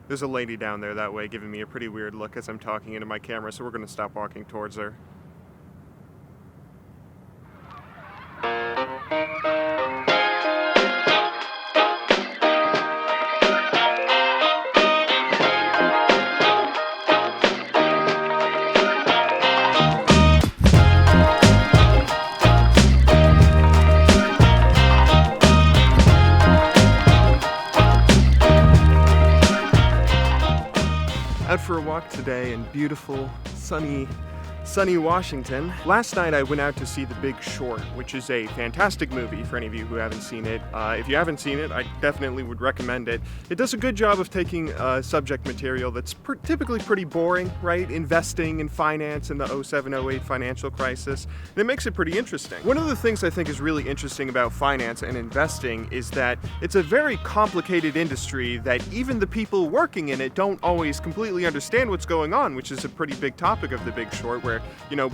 There's a lady down there that way giving me a pretty weird look as I'm talking into my camera, so we're gonna stop walking towards her. Out for a walk today in beautiful, sunny Washington. Last night I went out to see The Big Short, which is a fantastic movie for any of you who haven't seen it. If you haven't seen it, I definitely would recommend it. It does a good job of taking subject material that's typically pretty boring, right? Investing in finance in the 07-08 financial crisis, and it makes it pretty interesting. One of the things I think is really interesting about finance and investing is that it's a very complicated industry that even the people working in it don't always completely understand what's going on, which is a pretty big topic of The Big Short, where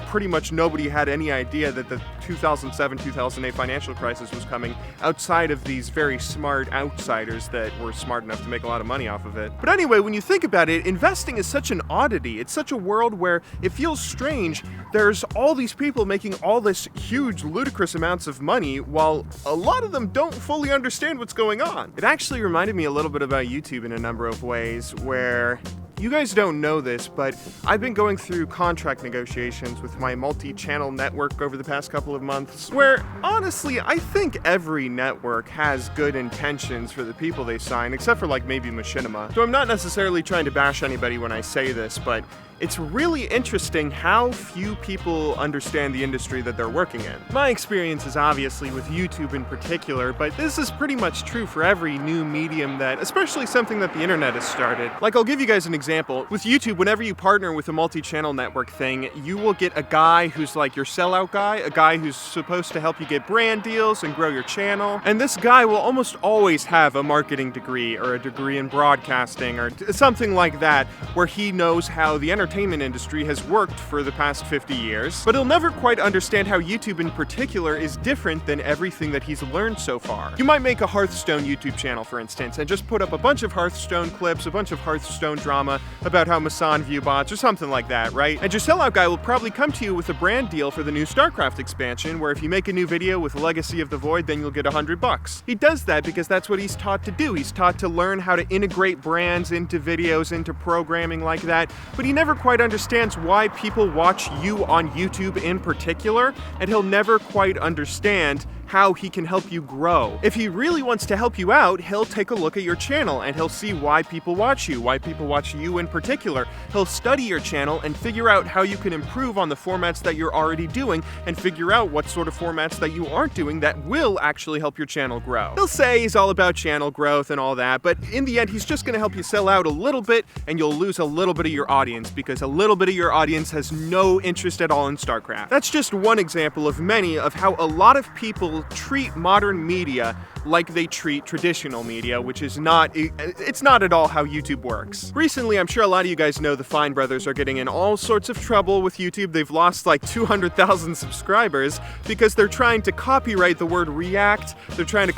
pretty much nobody had any idea that the 2007-2008 financial crisis was coming outside of these very smart outsiders that were smart enough to make a lot of money off of it. But anyway, when you think about it, investing is such an oddity. It's such a world where it feels strange. There's all these people making all this huge, ludicrous amounts of money while a lot of them don't fully understand what's going on. It actually reminded me a little bit about YouTube in a number of ways, where you guys don't know this, but I've been going through contract negotiations with my multi-channel network over the past couple of months, where honestly, I think every network has good intentions for the people they sign, except for like maybe Machinima. So I'm not necessarily trying to bash anybody when I say this, but it's really interesting how few people understand the industry that they're working in. My experience is obviously with YouTube in particular, but this is pretty much true for every new medium especially something that the internet has started. Like, I'll give you guys an example. With YouTube, whenever you partner with a multi-channel network thing, you will get a guy who's like your sellout guy, a guy who's supposed to help you get brand deals and grow your channel. And this guy will almost always have a marketing degree or a degree in broadcasting or something like that, where he knows how the entertainment industry has worked for the past 50 years, but he'll never quite understand how YouTube in particular is different than everything that he's learned so far. You might make a Hearthstone YouTube channel, for instance, and just put up a bunch of Hearthstone clips, a bunch of Hearthstone drama about how Masan view bots or something like that, right? And your sellout guy will probably come to you with a brand deal for the new StarCraft expansion, where if you make a new video with Legacy of the Void, then you'll get $100. He does that because that's what he's taught to do. He's taught to learn how to integrate brands into videos, into programming like that, but he never quite understands why people watch you on YouTube in particular, and he'll never quite understand how he can help you grow. If he really wants to help you out, he'll take a look at your channel and he'll see why people watch you in particular. He'll study your channel and figure out how you can improve on the formats that you're already doing and figure out what sort of formats that you aren't doing that will actually help your channel grow. He'll say he's all about channel growth and all that, but in the end, he's just gonna help you sell out a little bit and you'll lose a little bit of your audience because a little bit of your audience has no interest at all in StarCraft. That's just one example of many of how a lot of people treat modern media like they treat traditional media, which is not at all how YouTube works. Recently, I'm sure a lot of you guys know the Fine brothers are getting in all sorts of trouble with YouTube. They've lost like 200,000 subscribers because they're trying to copyright the word react. They're trying to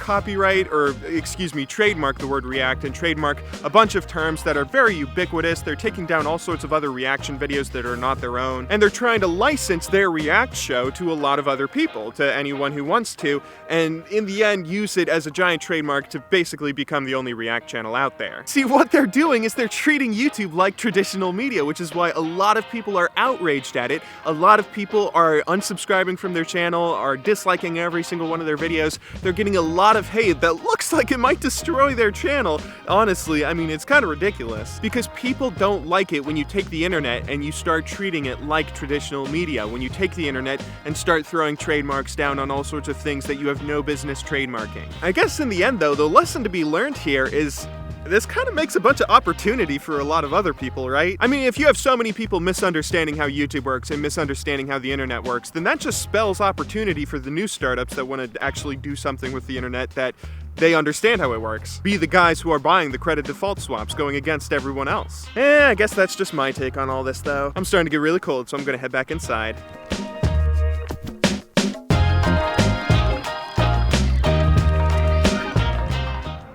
trademark the word react and trademark a bunch of terms that are very ubiquitous. They're taking down all sorts of other reaction videos that are not their own, and they're trying to license their react show to a lot of other people, to anyone who wants to, and in the end use it as a giant trademark to basically become the only React channel out there. See, what they're doing is they're treating YouTube like traditional media, which is why a lot of people are outraged at it. A lot of people are unsubscribing from their channel, are disliking every single one of their videos. They're getting a lot of hate that looks like it might destroy their channel. Honestly, I mean, it's kind of ridiculous because people don't like it when you take the internet and you start treating it like traditional media, when you take the internet and start throwing trademarks down on all sorts of things that you have no business trademarking. I guess in the end, though, the lesson to be learned here is this kind of makes a bunch of opportunity for a lot of other people, right? I mean, if you have so many people misunderstanding how YouTube works and misunderstanding how the internet works, then that just spells opportunity for the new startups that want to actually do something with the internet that they understand how it works. Be the guys who are buying the credit default swaps going against everyone else. I guess that's just my take on all this, though. I'm starting to get really cold, so I'm gonna head back inside.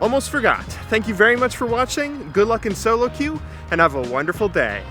almost forgot. Thank you very much for watching. Good luck in solo queue, and have a wonderful day.